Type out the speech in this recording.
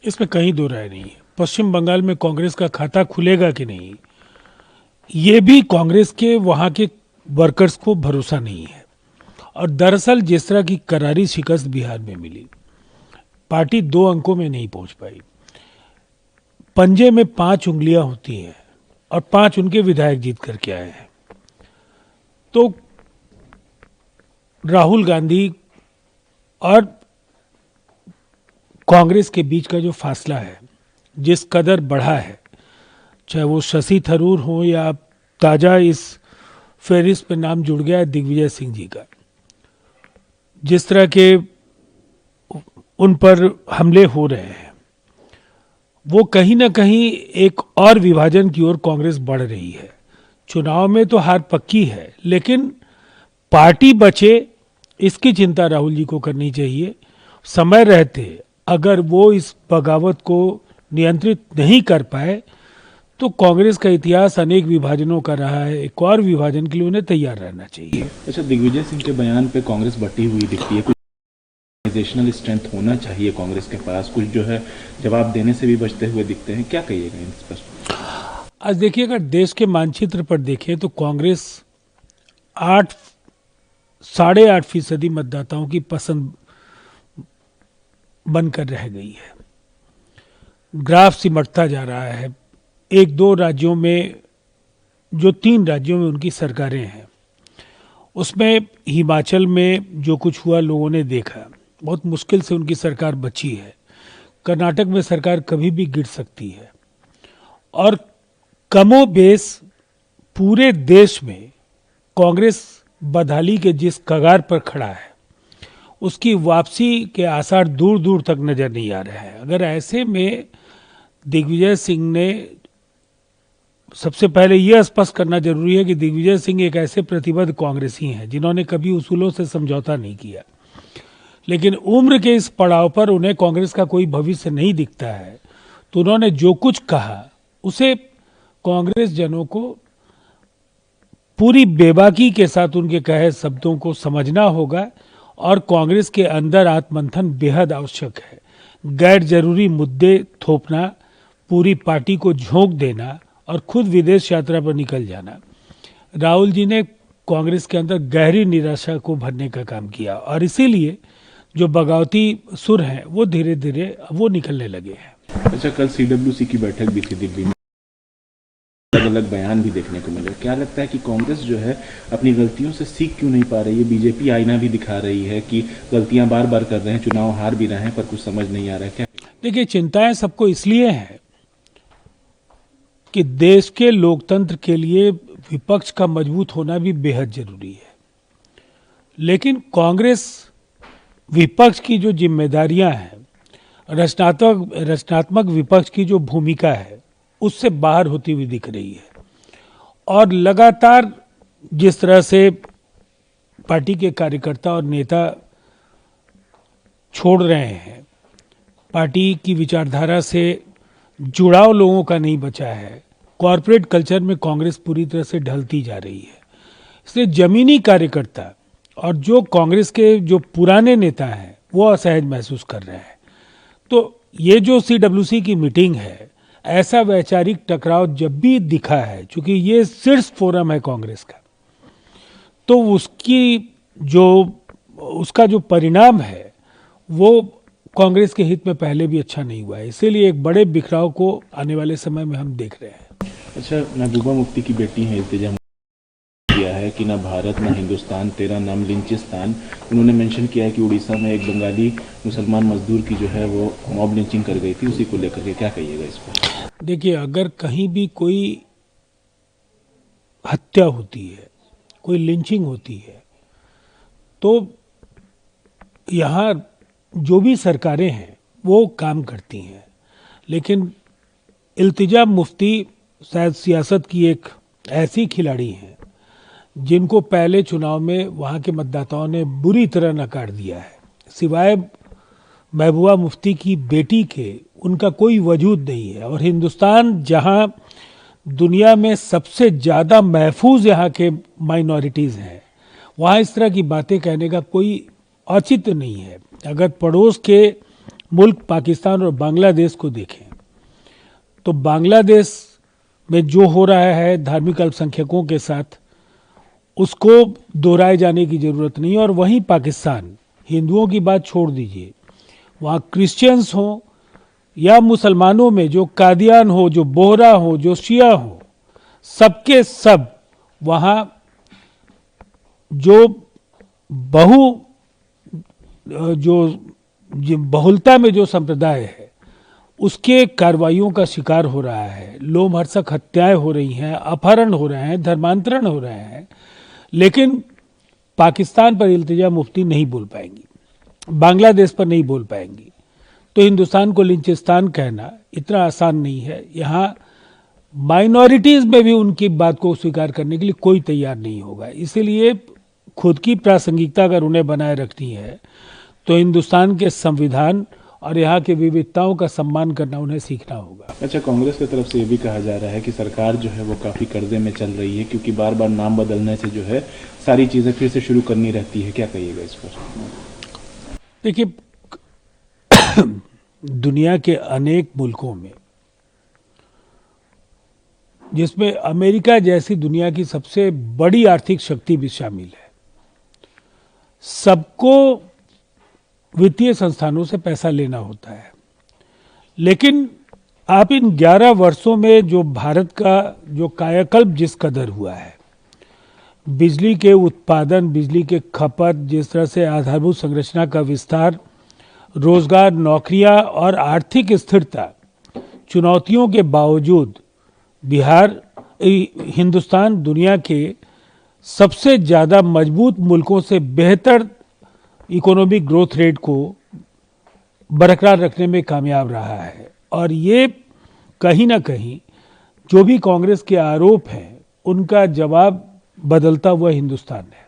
इसमें कहीं दो राय नहीं है। पश्चिम बंगाल में कांग्रेस का खाता खुलेगा कि नहीं, ये भी कांग्रेस के वहां के वर्कर्स को भरोसा नहीं है। और दरअसल जिस तरह की करारी शिकस्त बिहार में मिली, पार्टी 2 अंकों में नहीं पहुंच पाई। पंजे में 5 उंगलियां होती हैं और 5 उनके विधायक जीत करके आए हैं। तो राहुल गांधी और कांग्रेस के बीच का जो फासला है, जिस कदर बढ़ा है, चाहे वो शशि थरूर हो या ताजा इस फेरिस पे नाम जुड़ गया है दिग्विजय सिंह जी का, जिस तरह के उन पर हमले हो रहे हैं, वो कहीं ना कहीं एक और विभाजन की ओर कांग्रेस बढ़ रही है। चुनाव में तो हार पक्की है, लेकिन पार्टी बचे इसकी चिंता राहुल जी को करनी चाहिए। समय रहते अगर वो इस बगावत को नियंत्रित नहीं कर पाए तो कांग्रेस का इतिहास अनेक विभाजनों का रहा है, एक और विभाजन के लिए उन्हें तैयार रहना चाहिए। अच्छा, दिग्विजय सिंह के बयान पे कांग्रेस बटी हुई दिखती है। कुछ ऑर्गेनाइजेशनल स्ट्रेंथ होना चाहिए कांग्रेस के पास, कुछ जो है जवाब देने से भी बचते हुए दिखते हैं, क्या कहिएगा इन पर? आज देखिए, अगर देश के मानचित्र पर देखें तो कांग्रेस 8.5% मतदाताओं की पसंद बनकर रह गई है। ग्राफ सिमटता जा रहा है। 1-2 राज्यों में, जो 3 राज्यों में उनकी सरकारें हैं, उसमें हिमाचल में जो कुछ हुआ लोगों ने देखा, बहुत मुश्किल से उनकी सरकार बची है। कर्नाटक में सरकार कभी भी गिर सकती है। और कमोबेश पूरे देश में कांग्रेस बदहाली के जिस कगार पर खड़ा है, उसकी वापसी के आसार दूर दूर तक नजर नहीं आ रहे हैं। अगर ऐसे में दिग्विजय सिंह ने, सबसे पहले यह स्पष्ट करना जरूरी है कि दिग्विजय सिंह एक ऐसे प्रतिबद्ध कांग्रेसी हैं जिन्होंने कभी उसूलों से समझौता नहीं किया, लेकिन उम्र के इस पड़ाव पर उन्हें कांग्रेस का कोई भविष्य नहीं दिखता है। तो उन्होंने जो कुछ कहा उसे कांग्रेस जनों को पूरी बेबाकी के साथ उनके कहे शब्दों को समझना होगा और कांग्रेस के अंदर आत्ममंथन बेहद आवश्यक है। गैर जरूरी मुद्दे थोपना, पूरी पार्टी को झोंक देना और खुद विदेश यात्रा पर निकल जाना, राहुल जी ने कांग्रेस के अंदर गहरी निराशा को भरने का काम किया। और इसीलिए जो बगावती सुर हैं वो धीरे धीरे वो निकलने लगे हैं। अच्छा, कल सीडब्ल्यूसी की बैठक भी थी दिल्ली में, अलग अलग बयान भी देखने को मिले। क्या लगता है कि कांग्रेस जो है अपनी गलतियों से सीख क्यों नहीं पा रही है? बीजेपी आईना भी दिखा रही है कि गलतियां बार बार कर रहे हैं, चुनाव हार भी रहे हैं, पर कुछ समझ नहीं आ रहा है। क्या देखिए, चिंताएं सबको इसलिए हैं कि देश के लोकतंत्र के लिए विपक्ष का मजबूत होना भी बेहद जरूरी है। लेकिन कांग्रेस विपक्ष की जो जिम्मेदारियां हैं, रचनात्मक विपक्ष की जो भूमिका है, उससे बाहर होती हुई दिख रही है। और लगातार जिस तरह से पार्टी के कार्यकर्ता और नेता छोड़ रहे हैं, पार्टी की विचारधारा से जुड़ाव लोगों का नहीं बचा है, कॉरपोरेट कल्चर में कांग्रेस पूरी तरह से ढलती जा रही है। इसलिए जमीनी कार्यकर्ता और जो कांग्रेस के जो पुराने नेता हैं वो असहज महसूस कर रहे हैं। तो ये जो सीडब्ल्यूसी की मीटिंग है, ऐसा वैचारिक टकराव जब भी दिखा है, चूंकि ये शीर्ष फोरम है कांग्रेस का, तो उसका जो परिणाम है वो कांग्रेस के हित में पहले भी अच्छा नहीं हुआ है। इसीलिए एक बड़े बिखराव को आने वाले समय में हम देख रहे हैं। अच्छा, महबूबा मुफ्ती की बेटी है इल्तिजा किया है कि ना भारत ना हिंदुस्तान, तेरा नाम लिंचिस्तान। उन्होंने मेंशन किया है कि उड़ीसा में एक बंगाली मुसलमान मजदूर की जो है वो मॉब लिंचिंग कर गई थी, उसी को लेकर के क्या कहिएगा इस पर? देखिए, अगर कहीं भी कोई हत्या होती है, कोई लिंचिंग होती है, तो यहाँ जो भी सरकारें हैं वो काम करती हैं। लेकिन इल्तिजा मुफ्ती शायद सियासत की एक ऐसी खिलाड़ी हैं जिनको पहले चुनाव में वहाँ के मतदाताओं ने बुरी तरह नकार दिया है। सिवाय महबूबा मुफ्ती की बेटी के उनका कोई वजूद नहीं है। और हिंदुस्तान जहाँ दुनिया में सबसे ज़्यादा महफूज यहाँ के माइनॉरिटीज़ हैं, वहाँ इस तरह की बातें कहने का कोई औचित्य नहीं है। अगर पड़ोस के मुल्क पाकिस्तान और बांग्लादेश को देखें तो बांग्लादेश में जो हो रहा है धार्मिक अल्पसंख्यकों के साथ, उसको दोहराए जाने की जरूरत नहीं। और वहीं पाकिस्तान, हिंदुओं की बात छोड़ दीजिए, वहाँ क्रिश्चियंस हो या मुसलमानों में जो कादियान हो, जो बोहरा हो, जो शिया हो, सबके सब वहाँ जो बहुलता में जो संप्रदाय है उसके कार्रवाइयों का शिकार हो रहा है। लोमहर्षक हत्याएं हो रही हैं, अपहरण हो रहे हैं, धर्मांतरण हो रहे हैं, लेकिन पाकिस्तान पर इल्तिजा मुफ्ती नहीं बोल पाएंगी, बांग्लादेश पर नहीं बोल पाएंगी। तो हिंदुस्तान को लिंचिस्तान कहना इतना आसान नहीं है। यहाँ माइनॉरिटीज में भी उनकी बात को स्वीकार करने के लिए कोई तैयार नहीं होगा। इसीलिए खुद की प्रासंगिकता अगर उन्हें बनाए रखनी है तो हिंदुस्तान के संविधान और यहाँ की विविधताओं का सम्मान करना उन्हें सीखना होगा। अच्छा, कांग्रेस की तरफ से ये भी कहा जा रहा है कि सरकार जो है वो काफी कर्जे में चल रही है, क्योंकि बार बार नाम बदलने से जो है सारी चीजें फिर से शुरू करनी रहती है। क्या कहिएगा इस पर? देखिए, दुनिया के अनेक मुल्कों में, जिसमें अमेरिका जैसी दुनिया की सबसे बड़ी आर्थिक शक्ति भी शामिल है, सबको वित्तीय संस्थानों से पैसा लेना होता है। लेकिन आप इन 11 वर्षों में जो भारत का जो कायाकल्प जिस कदर हुआ है, बिजली के उत्पादन, बिजली के खपत, जिस तरह से आधारभूत संरचना का विस्तार, रोजगार, नौकरियां और आर्थिक स्थिरता, चुनौतियों के बावजूद हिंदुस्तान दुनिया के सबसे ज़्यादा मजबूत मुल्कों से बेहतर इकोनॉमिक ग्रोथ रेट को बरकरार रखने में कामयाब रहा है। और ये कहीं ना कहीं जो भी कांग्रेस के आरोप हैं, उनका जवाब बदलता हुआ हिंदुस्तान है।